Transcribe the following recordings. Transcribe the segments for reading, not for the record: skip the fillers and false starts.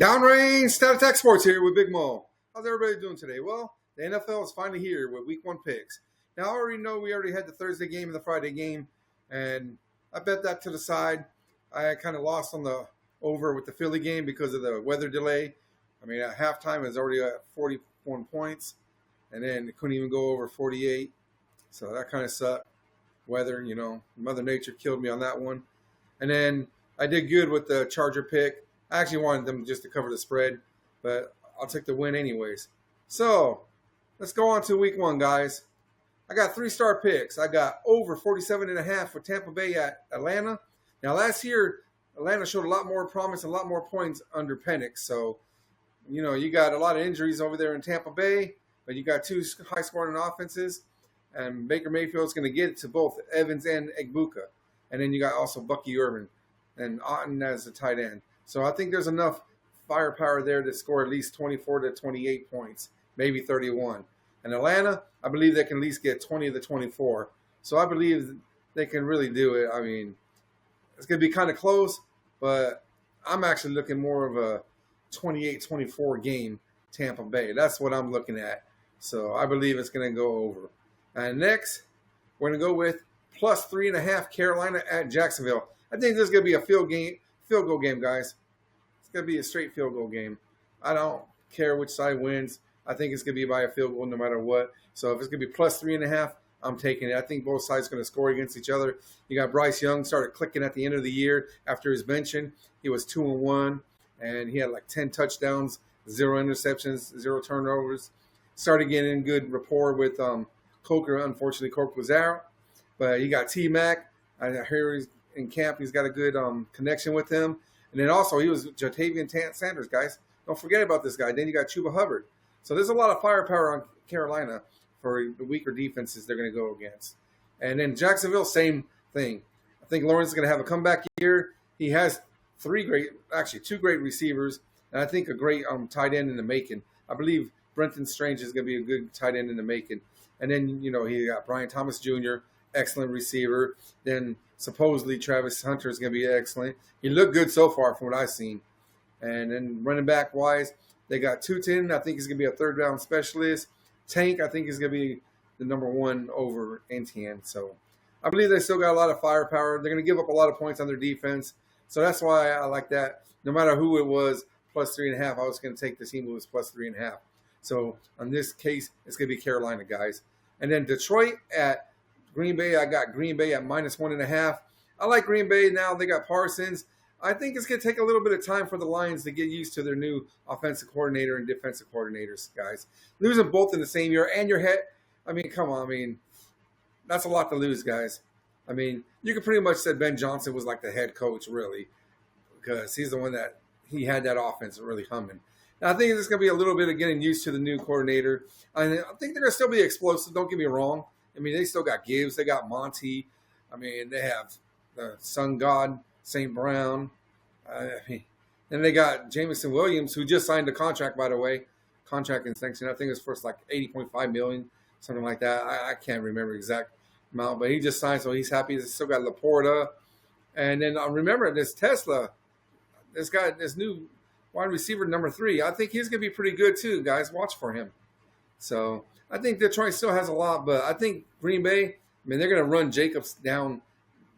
Downrange Stat Attack Sports here with Big Mo. How's everybody doing today? Well, the NFL is finally here with Week 1 picks. Now, I already know we already had the Thursday game and the Friday game, and I bet that to the side. I kind of lost on the over with the Philly game because of the weather delay. I mean, at halftime, it was already at 41 points, and then it couldn't even go over 48. So that kind of sucked. Weather, Mother Nature killed me on that one. And then I did good with the Charger pick. I actually wanted them just to cover the spread, but I'll take the win anyways. So let's go on to Week 1, guys. I got 3-star picks. I got over 47.5 for Tampa Bay at Atlanta. Now, last year, Atlanta showed a lot more promise and a lot more points under Penix. So, you got a lot of injuries over there in Tampa Bay, but you got two high-scoring offenses. And Baker Mayfield's going to get it to both Evans and Egbuka. And then you got also Bucky Irvin and Otten as the tight end. So I think there's enough firepower there to score at least 24 to 28 points, maybe 31. And Atlanta, I believe they can at least get 20 to 24. So I believe they can really do it. I mean, it's going to be kind of close, but I'm actually looking more of a 28-24 game Tampa Bay. That's what I'm looking at. So I believe it's going to go over. And next, we're going to go with plus 3.5 Carolina at Jacksonville. I think this is going to be a field goal game, guys. It's going to be a straight field goal game. I don't care which side wins. I think it's going to be by a field goal no matter what. So if it's going to be plus 3.5, I'm taking it. I think both sides are going to score against each other. You got Bryce Young started clicking at the end of the year after his benching. He was 2-1, and he had like 10 touchdowns, 0 interceptions, 0 turnovers. Started getting good rapport with Coker. Unfortunately, Coker was out. But you got T-Mac. I hear he's in camp. He's got a good connection with him. And then also he was Jatavian Sanders, guys. Don't forget about this guy. Then you got Chuba Hubbard. So there's a lot of firepower on Carolina for the weaker defenses they're going to go against. And then Jacksonville, same thing. I think Lawrence is going to have a comeback year. He has two great receivers, and I think a great tight end in the making. I believe Brenton Strange is going to be a good tight end in the making. And then, he got Brian Thomas Jr., excellent receiver. Then supposedly Travis Hunter is going to be excellent. He looked good so far from what I've seen. And then running back wise, they got Tutin. I think he's going to be a third-round specialist. Tank, I think, is going to be the number 1 over Etienne. So I believe they still got a lot of firepower. They're going to give up a lot of points on their defense. So that's why I like that. No matter who it was, plus 3.5, I was going to take the team who was plus 3.5. So in this case, it's going to be Carolina, guys. And then Detroit at Green Bay, I got Green Bay at minus 1.5. I like Green Bay now. They got Parsons. I think it's going to take a little bit of time for the Lions to get used to their new offensive coordinator and defensive coordinators, guys. Losing both in the same year and your head, come on. That's a lot to lose, guys. You could pretty much say Ben Johnson was like the head coach, really, because he's the one that he had that offense really humming. Now, I think it's going to be a little bit of getting used to the new coordinator. I think they're going to still be explosive. Don't get me wrong. They still got Gibbs. They got Monty. They have the Sun God, St. Brown. Then they got Jameson Williams, who just signed a contract, by the way. Contract extension. I think it's for like $80.5 million, something like that. I can't remember exact amount, but he just signed, so he's happy. He's still got Laporta. And then remember this Tesla, this new wide receiver number 3. I think he's going to be pretty good too, guys. Watch for him. So I think Detroit still has a lot, but I think Green Bay, they're going to run Jacobs down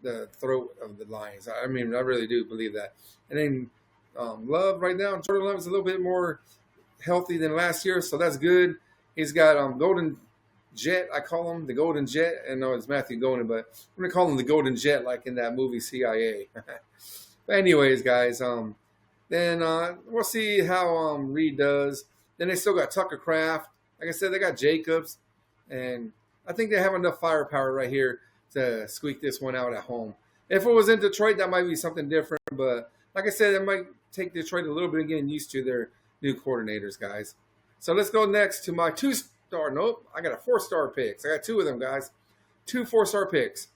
the throat of the Lions. I really do believe that. And then Love right now, Jordan Love is a little bit more healthy than last year, so that's good. He's got Golden Jet. I call him the Golden Jet. I know it's Matthew Golden, but I'm going to call him the Golden Jet like in that movie CIA. But anyways, guys, then we'll see how Reed does. Then they still got Tucker Kraft. Like I said, they got Jacobs. And I think they have enough firepower right here to squeak this one out at home. If it was in Detroit, that might be something different. But like I said, it might take Detroit a little bit of getting used to their new coordinators, guys. So let's go next to my 2-star. Nope, I got a 4-star picks. I got 2 of them, guys. 2 4-star picks.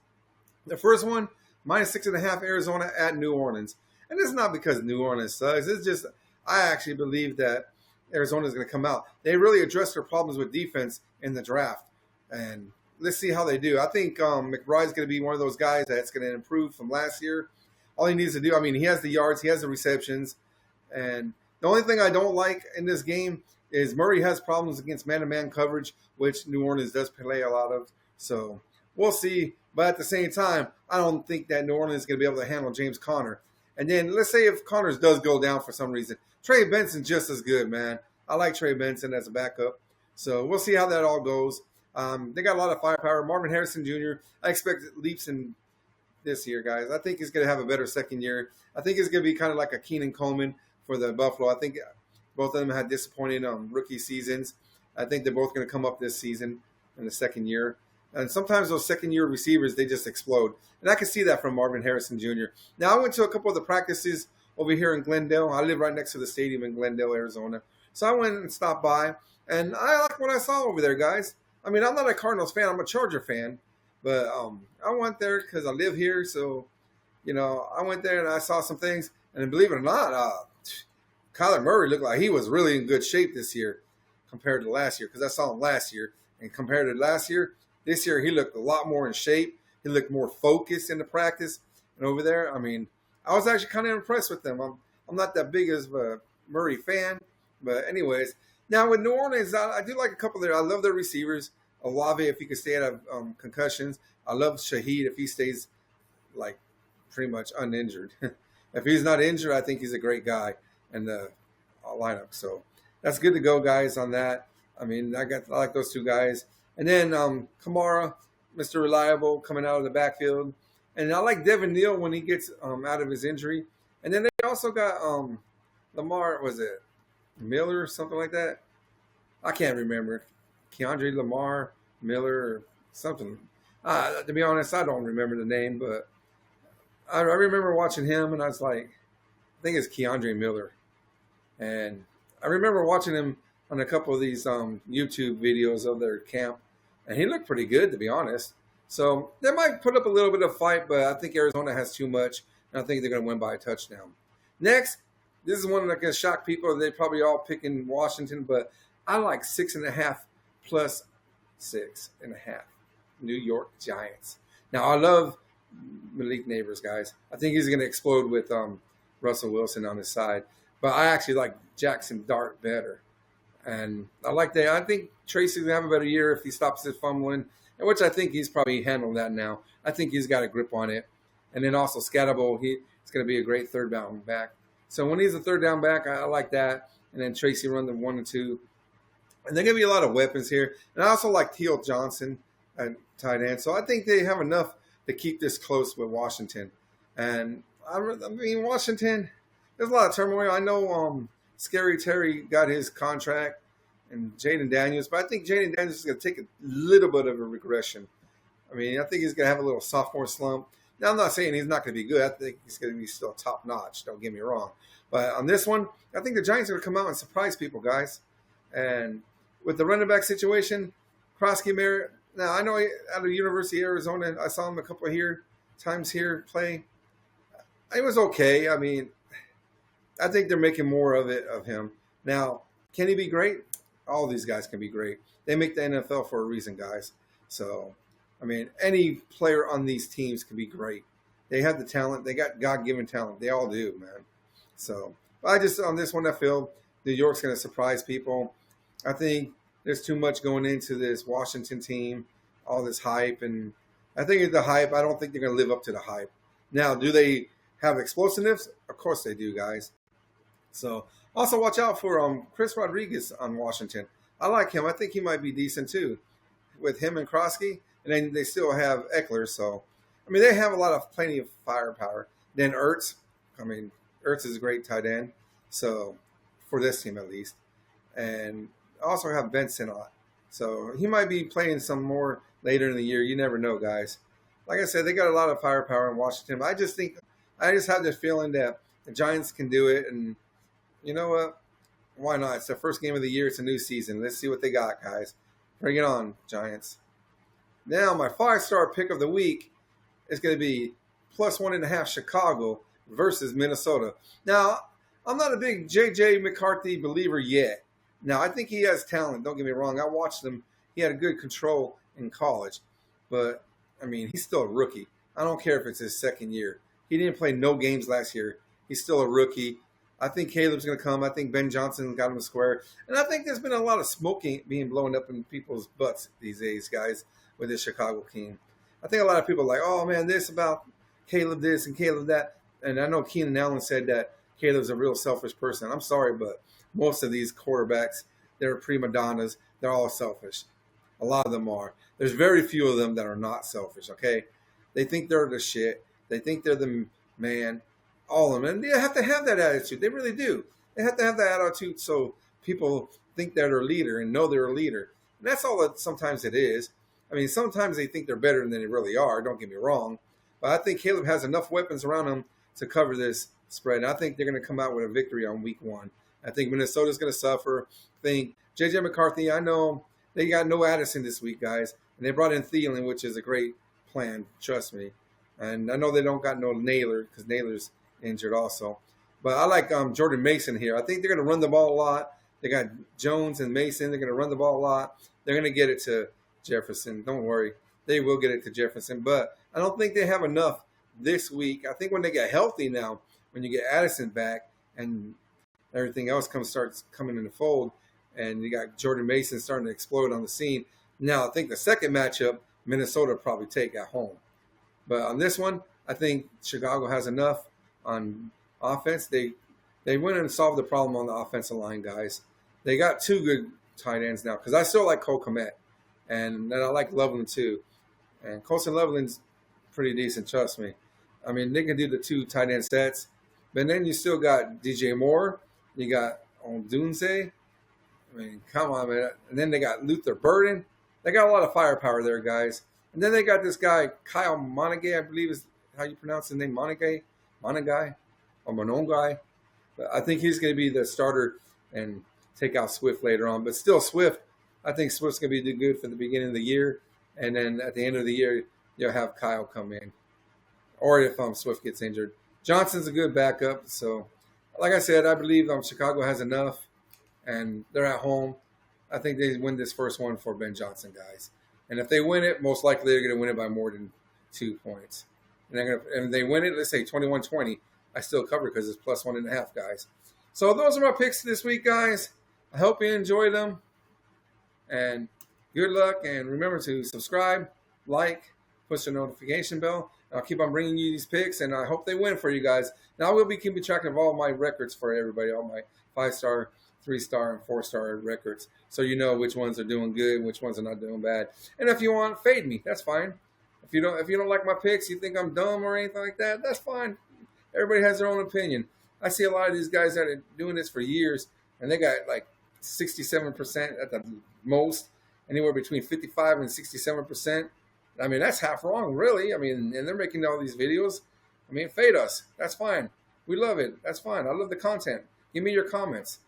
The first one, minus 6.5 Arizona at New Orleans. And it's not because New Orleans sucks. It's just I actually believe that Arizona is going to come out. They really addressed their problems with defense in the draft. And let's see how they do. I think McBride's going to be one of those guys that's going to improve from last year. All he needs to do, he has the yards, he has the receptions, and The only thing I don't like in this game is Murray has problems against man-to-man coverage, which New Orleans does play a lot of. So we'll see. But at the same time, I don't think that New Orleans is going to be able to handle James Conner. And then let's say if Connors does go down for some reason, Trey Benson's just as good, man. I like Trey Benson as a backup. So we'll see how that all goes. They got a lot of firepower. Marvin Harrison Jr., I expect leaps in this year, guys. I think he's going to have a better second year. I think it's going to be kind of like a Keenan Coleman for the Buffalo. I think both of them had disappointing rookie seasons. I think they're both going to come up this season in the second year. And sometimes those second-year receivers, they just explode. And I can see that from Marvin Harrison Jr. Now, I went to a couple of the practices over here in Glendale. I live right next to the stadium in Glendale, Arizona. So I went and stopped by, and I like what I saw over there, guys. I mean, I'm not a Cardinals fan. I'm a Charger fan. But I went there because I live here. So, I went there and I saw some things. And believe it or not, Kyler Murray looked like he was really in good shape this year compared to last year, because I saw him last year. And compared to last year, this year he looked a lot more in shape. He looked more focused in the practice. And over there, I mean, I was actually kind of impressed with them. I'm not that big of a Murray fan. But anyways, now with New Orleans, I do like a couple there. I love their receivers. Olave, if he could stay out of concussions. I love Shaheed if he stays like pretty much uninjured. If he's not injured, I think he's a great guy in the lineup. So that's good to go, guys, on that. I mean, I like those two guys. And then Kamara, Mr. Reliable, coming out of the backfield. And I like Devin Neal when he gets out of his injury. And then they also got Lamar, was it Miller or something like that? I can't remember. Keandre Lamar Miller or something. To be honest, I don't remember the name, but I remember watching him, and I was like, I think it's Keandre Miller. And I remember watching him on a couple of these YouTube videos of their camp, and he looked pretty good, to be honest. So they might put up a little bit of fight, but I think Arizona has too much, and I think they're going to win by a touchdown. Next, this is one that can shock people. They probably all picking Washington, but I like 6.5 plus 6.5. New York Giants. Now, I love Malik Neighbors, guys. I think he's going to explode with Russell Wilson on his side. But I actually like Jackson Dart better. And I like that. I think Tracy's going to have a better year if he stops his fumbling, which I think he's probably handled that now. I think he's got a grip on it. And then also Scatterbo, he's going to be a great third down back. So when he's a third down back, I like that. And then Tracy run the 1 and 2. And they're going to be a lot of weapons here. And I also like Teal Johnson at tight end. So I think they have enough to keep this close with Washington. And I mean, Washington, there's a lot of turmoil. I know Scary Terry got his contract and Jaden Daniels, but I think Jaden Daniels is going to take a little bit of a regression. I mean, I think he's going to have a little sophomore slump. Now, I'm not saying he's not going to be good. I think he's going to be still top notch. Don't get me wrong. But on this one, I think the Giants are going to come out and surprise people, guys. And with the running back situation, Krosky Merritt. Now, I know out of University of Arizona, I saw him a couple of times here play. It was okay. I mean, I think they're making more of him. Now, can he be great? All these guys can be great. They make the NFL for a reason, guys. So, I mean, any player on these teams can be great. They have the talent. They got God-given talent. They all do, man. So, I just, on this one, I feel New York's going to surprise people. I think there's too much going into this Washington team, all this hype. And I think it's the hype. I don't think they're going to live up to the hype. Now, do they have explosiveness? Of course they do, guys. So, also watch out for Chris Rodriguez on Washington. I like him. I think he might be decent too with him and Krosky. And then they still have Eckler. So, I mean, they have plenty of firepower. Then Ertz. I mean, Ertz is a great tight end. So, for this team at least. And also have Benson on. So, he might be playing some more later in the year. You never know, guys. Like I said, they got a lot of firepower in Washington. But I just have this feeling that the Giants can do it. And you know what? Why not? It's the first game of the year. It's a new season. Let's see what they got, guys. Bring it on, Giants. Now, my 5-star pick of the week is going to be plus 1.5 Chicago versus Minnesota. Now, I'm not a big J.J. McCarthy believer yet. Now, I think he has talent. Don't get me wrong. I watched him. He had a good control in college. But, I mean, he's still a rookie. I don't care if it's his second year. He didn't play no games last year. He's still a rookie. I think Caleb's going to come. I think Ben Johnson got him square. And I think there's been a lot of smoking being blown up in people's butts these days, guys, with this Chicago team. I think a lot of people are like, oh, man, this about Caleb this and Caleb that. And I know Keenan Allen said that Caleb's a real selfish person. I'm sorry, but most of these quarterbacks, they're prima donnas. They're all selfish. A lot of them are. There's very few of them that are not selfish, okay? They think they're the shit. They think they're the man. All of them. And they have to have that attitude. They really do. They have to have that attitude so people think they're a leader and know they're a leader. And that's all that sometimes it is. I mean, sometimes they think they're better than they really are. Don't get me wrong. But I think Caleb has enough weapons around him to cover this spread. And I think they're going to come out with a victory on week 1. I think Minnesota's going to suffer. I think J.J. McCarthy, I know they got no Addison this week, guys. And they brought in Thielen, which is a great plan. Trust me. And I know they don't got no Naylor because Naylor's injured also. But I like Jordan Mason here. I think they're going to run the ball a lot. They got Jones and Mason. They're going to run the ball a lot. They're going to get it to Jefferson. Don't worry. They will get it to Jefferson. But I don't think they have enough this week. I think when they get healthy now, when you get Addison back and everything else starts coming in the fold, and you got Jordan Mason starting to explode on the scene. Now, I think the second matchup, Minnesota will probably take at home. But on this one, I think Chicago has enough on offense. They went and solved the problem on the offensive line, guys. They got 2 good tight ends now because I still like Cole Kmet, and I like Loveland too. And Colson Loveland's pretty decent, trust me. I mean, they can do the 2 tight end sets. But then you still got DJ Moore. You got Odunze. I mean, come on, man. And then they got Luther Burden. They got a lot of firepower there, guys. And then they got this guy, Kyle Monaghay, I believe is how you pronounce his name, Monaghay or Monongai. But I think he's going to be the starter and take out Swift later on. But still, Swift, I think Swift's going to be good for the beginning of the year. And then at the end of the year, you'll have Kyle come in. Or if Swift gets injured. Johnson's a good backup. So, like I said, I believe Chicago has enough. And they're at home. I think they win this first one for Ben Johnson, guys. And if they win it, most likely they're going to win it by more than 2 points. And if they win it, let's say 21-20, I still cover because it's plus 1.5, guys. So those are my picks this week, guys. I hope you enjoyed them. And good luck. And remember to subscribe, like, push the notification bell. I'll keep on bringing you these picks, and I hope they win for you guys. Now I will be keeping track of all my records for everybody, all my 5-star, 3-star, and 4-star records, so you know which ones are doing good, which ones are not doing bad. And if you want, fade me. That's fine. If you don't like my picks, you think I'm dumb or anything like that, that's fine. Everybody has their own opinion. I see a lot of these guys that are doing this for years, and they got like 67% at the most, anywhere between 55 and 67%. I mean, that's half wrong, really. I mean, and they're making all these videos. I mean, fade us. That's fine. We love it. That's fine. I love the content. Give me your comments.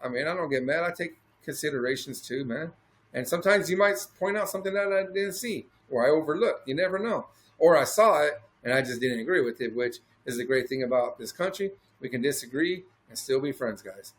I mean, I don't get mad. I take considerations too, man. And sometimes you might point out something that I didn't see or I overlooked. You never know. Or I saw it and I just didn't agree with it, which is the great thing about this country. We can disagree and still be friends, guys.